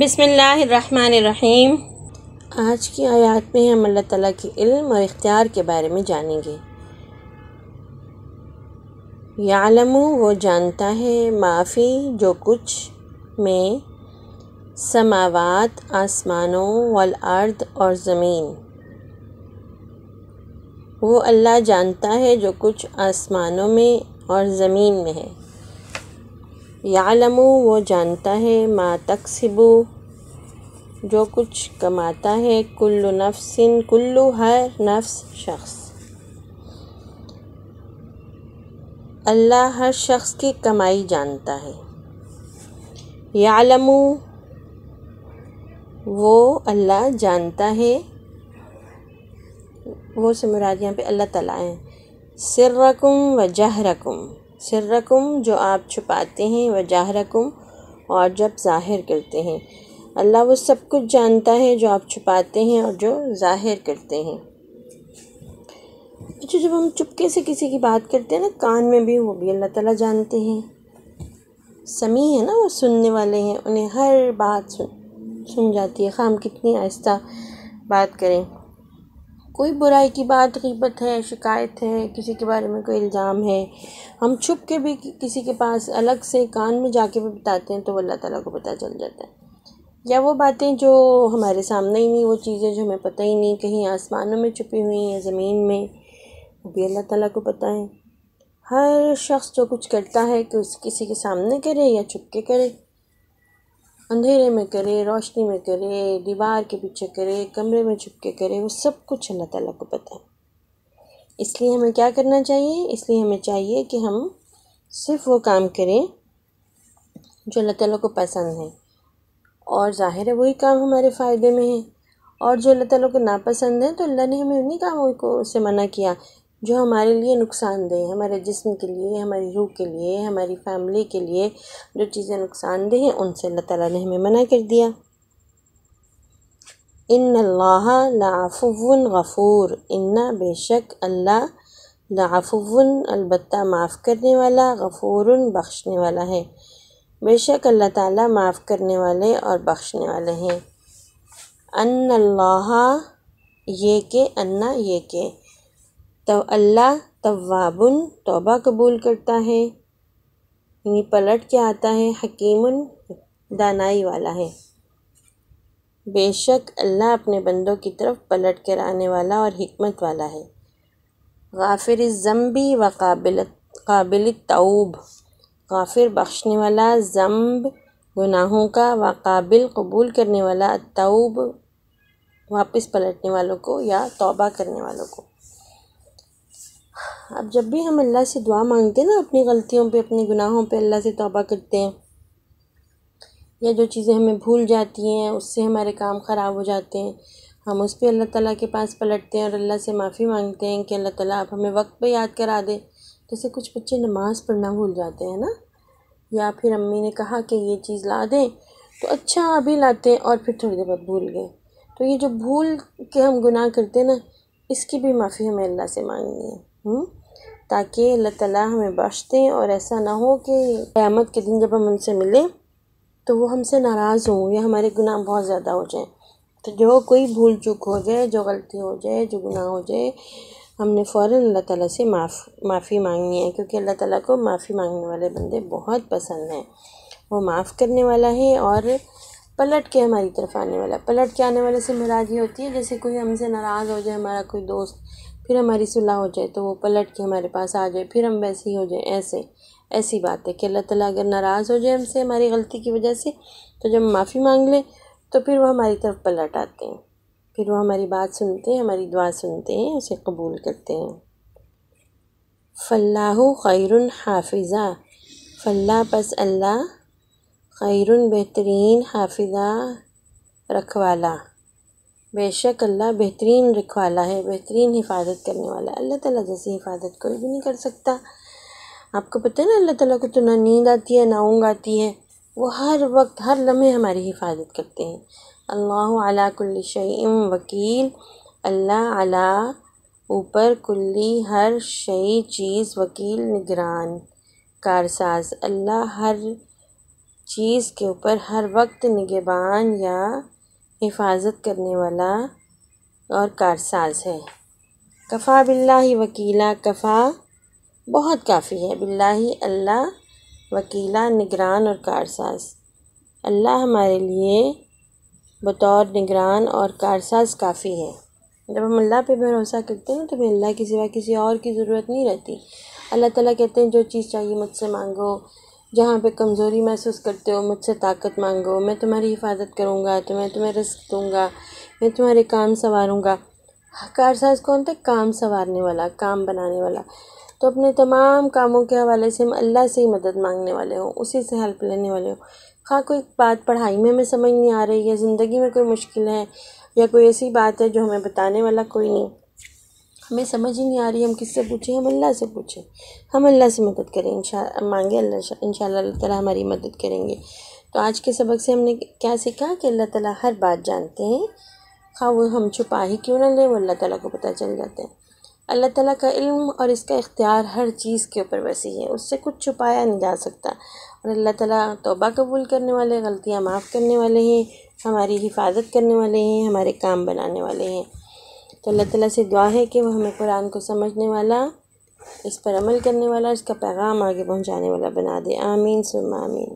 بسم اللہ الرحمن الرحیم۔ آج کی آیات میں ہم اللہ تعالیٰ کے علم اور اختیار کے بارے میں جانیں گے۔ یعلم وہ جانتا ہے، معافی جو کچھ میں، سماوات آسمانوں، والارض اور زمین، وہ اللہ جانتا ہے جو کچھ آسمانوں میں اور زمین میں ہے۔ یعلم وہ جانتا ہے، ما تکسب جو کچھ کماتا ہے، کل نفس کل ہر نفس شخص، اللہ ہر شخص کی کمائی جانتا ہے۔ یعلم وہ اللہ جانتا ہے، وہ سے مراد یہاں پہ اللہ تعالیٰ ہیں۔ سرکم و جہرکم، سرکم جو آپ چھپاتے ہیں، و جہرکم اور جب ظاہر کرتے ہیں، اللہ وہ سب کچھ جانتا ہے جو آپ چھپاتے ہیں اور جو ظاہر کرتے ہیں۔ اچھا، جب ہم چپکے سے کسی کی بات کرتے ہیں نا کان میں بھی، وہ بھی اللہ تعالیٰ جانتے ہیں۔ سمیع ہے نا، وہ سننے والے ہیں، انہیں ہر بات سن جاتی ہے، خواہ ہم کتنی آہستہ بات کریں۔ کوئی برائی کی بات، غیبت ہے، شکایت ہے، کسی کے بارے میں کوئی الزام ہے، ہم چھپ کے بھی کسی کے پاس الگ سے کان میں جا کے بھی بتاتے ہیں تو وہ اللہ تعالیٰ کو پتہ چل جاتا ہے۔ یا وہ باتیں جو ہمارے سامنے ہی نہیں، وہ چیزیں جو ہمیں پتہ ہی نہیں، کہیں آسمانوں میں چھپی ہوئی ہیں یا زمین میں، وہ بھی اللہ تعالیٰ کو پتہ ہے۔ ہر شخص جو کچھ کرتا ہے کہ اس کسی کے سامنے کرے یا چھپ کے کرے، اندھیرے میں کرے، روشنی میں کرے، دیوار کے پیچھے کرے، کمرے میں چھپ کے کرے، وہ سب کچھ اللہ تعالیٰ کو پتہ ہے۔ اس لیے ہمیں کیا کرنا چاہیے؟ اس لیے ہمیں چاہیے کہ ہم صرف وہ کام کریں جو اللہ تعالیٰ کو پسند ہے، اور ظاہر ہے وہی کام ہمارے فائدے میں ہے، اور جو اللہ تعالیٰ کو ناپسند ہے تو اللہ نے ہمیں انہی کاموں کو سے منع کیا جو ہمارے لیے نقصان دہ، ہمارے جسم کے لیے، ہماری روح کے لیے، ہماری فیملی کے لیے جو چیزیں نقصان دہ ہیں ان سے اللہ تعالیٰ نے ہمیں منع کر دیا۔ ان اللہ لعفو غفور، ان بے شک اللہ لعفو البتہ معاف کرنے والا، غفور بخشنے والا ہے، بے شک اللہ تعالیٰ معاف کرنے والے اور بخشنے والے ہیں۔ ان اللہ یہ کہ، انا یہ کہ، تو اللہ تواب توبہ قبول کرتا ہے، یعنی پلٹ کے آتا ہے، حکیم دانائی والا ہے، بے شک اللہ اپنے بندوں کی طرف پلٹ کر آنے والا اور حکمت والا ہے۔ غافر الذنب و قابل التوب، غافر بخشنے والا، ذنب گناہوں کا، و قابل قبول کرنے والا، التوب واپس پلٹنے والوں کو یا توبہ کرنے والوں کو۔ اب جب بھی ہم اللہ سے دعا مانگتے ہیں نا، اپنی غلطیوں پہ، اپنے گناہوں پہ اللہ سے توبہ کرتے ہیں، یا جو چیزیں ہمیں بھول جاتی ہیں، اس سے ہمارے کام خراب ہو جاتے ہیں، ہم اس پہ اللہ تعالیٰ کے پاس پلٹتے ہیں اور اللہ سے معافی مانگتے ہیں کہ اللہ تعالیٰ آپ ہمیں وقت پہ یاد کرا دیں۔ جیسے کچھ بچے نماز پڑھنا بھول جاتے ہیں نا، یا پھر امی نے کہا کہ یہ چیز لا دیں تو اچھا ابھی لاتے ہیں اور پھر تھوڑی دیر بعد بھول گئے، تو یہ جو بھول کے ہم گناہ کرتے ہیں نا، اس کی بھی معافی ہمیں اللہ سے مانگنی ہے، تاکہ اللہ تعالیٰ ہمیں بخش دیں، اور ایسا نہ ہو کہ قیامت کے دن جب ہم ان سے ملیں تو وہ ہم سے ناراض ہوں یا ہمارے گناہ بہت زیادہ ہو جائیں۔ تو جو کوئی بھول چوک ہو جائے، جو غلطی ہو جائے، جو گناہ ہو جائے، ہم نے فوراً اللہ تعالیٰ سے معافی مانگنی ہے، کیونکہ اللہ تعالیٰ کو معافی مانگنے والے بندے بہت پسند ہیں۔ وہ معاف کرنے والا ہے اور پلٹ کے ہماری طرف آنے والا۔ پلٹ کے آنے والے سے مراد یہ ہوتی ہے جیسے کوئی ہم سے ناراض ہو جائے، ہمارا کوئی دوست، پھر ہماری صلح ہو جائے تو وہ پلٹ کے ہمارے پاس آ جائے، پھر ہم ویسے ہی ہو جائیں۔ ایسی بات ہے کہ اللہ تعالیٰ اگر ناراض ہو جائے ہم سے ہماری غلطی کی وجہ سے، تو جب ہم معافی مانگ لیں تو پھر وہ ہماری طرف پلٹ آتے ہیں، پھر وہ ہماری بات سنتے ہیں، ہماری دعا سنتے ہیں، اسے قبول کرتے ہیں۔ فاللہ خیر حافظہ، فاللہ پس اللہ، خیر بہترین، حافظہ رکھوالا، بے شک اللہ بہترین رکھوالا ہے، بہترین حفاظت کرنے والا ہے۔ اللہ تعالیٰ جیسی حفاظت کوئی بھی نہیں کر سکتا۔ آپ کو پتہ ہے نا، اللہ تعالیٰ کو تو نہ نیند آتی ہے نہ اونگ آتی ہے، وہ ہر وقت ہر لمحے ہماری حفاظت کرتے ہیں۔ اللہ علی کل شیء وکیل، اللہ علی اوپر، کلی ہر شیء چیز، وکیل نگران، کارساز، اللہ ہر چیز کے اوپر ہر وقت نگہبان یا حفاظت کرنے والا اور کارساز ہے۔ کفا باللہ وکیلا، کفا بہت کافی ہے، باللہ اللہ، وکیلا نگران اور کارساز، اللہ ہمارے لیے بطور نگران اور کارساز کافی ہے۔ جب ہم اللہ پہ بھروسہ کرتے ہیں تو ہمیں اللہ کے سوا کسی اور کی ضرورت نہیں رہتی۔ اللہ تعالیٰ کہتے ہیں جو چیز چاہیے مجھ سے مانگو، جہاں پہ کمزوری محسوس کرتے ہو مجھ سے طاقت مانگو، میں تمہاری حفاظت کروں گا، تمہیں رزق دوں گا، میں تمہارے کام سنواروں گا۔ کارساز کون تھا؟ کام سنوارنے والا، کام بنانے والا۔ تو اپنے تمام کاموں کے حوالے سے ہم اللہ سے ہی مدد مانگنے والے ہوں، اسی سے ہیلپ لینے والے ہوں۔ خواہ کوئی بات پڑھائی میں ہمیں سمجھ نہیں آ رہی ہے، زندگی میں کوئی مشکل ہے، یا کوئی ایسی بات ہے جو ہمیں بتانے والا کوئی نہیں، ہمیں سمجھ ہی نہیں آ رہی، ہم کس سے پوچھیں؟ ہم اللہ سے پوچھیں، ہم اللہ سے مدد کریں، مانگیں انشاءاللہ اللہ تعالیٰ ہماری مدد کریں گے۔ تو آج کے سبق سے ہم نے کیا سیکھا کہ اللہ تعالیٰ ہر بات جانتے ہیں، خواہ وہ ہم چھپا ہی کیوں نہ لیں، وہ اللہ تعالیٰ کو پتہ چل جاتے ہیں۔ اللہ تعالیٰ کا علم اور اس کا اختیار ہر چیز کے اوپر وسیع ہے، اس سے کچھ چھپایا نہیں جا سکتا، اور اللہ تعالیٰ توبہ قبول کرنے والے، غلطیاں معاف کرنے والے ہیں، ہماری حفاظت کرنے والے ہیں، ہمارے کام بنانے والے ہیں۔ تو اللہ تعالیٰ سے دعا ہے کہ وہ ہمیں قرآن کو سمجھنے والا، اس پر عمل کرنے والا، اس کا پیغام آگے پہنچانے والا بنا دے۔ آمین ثم آمین۔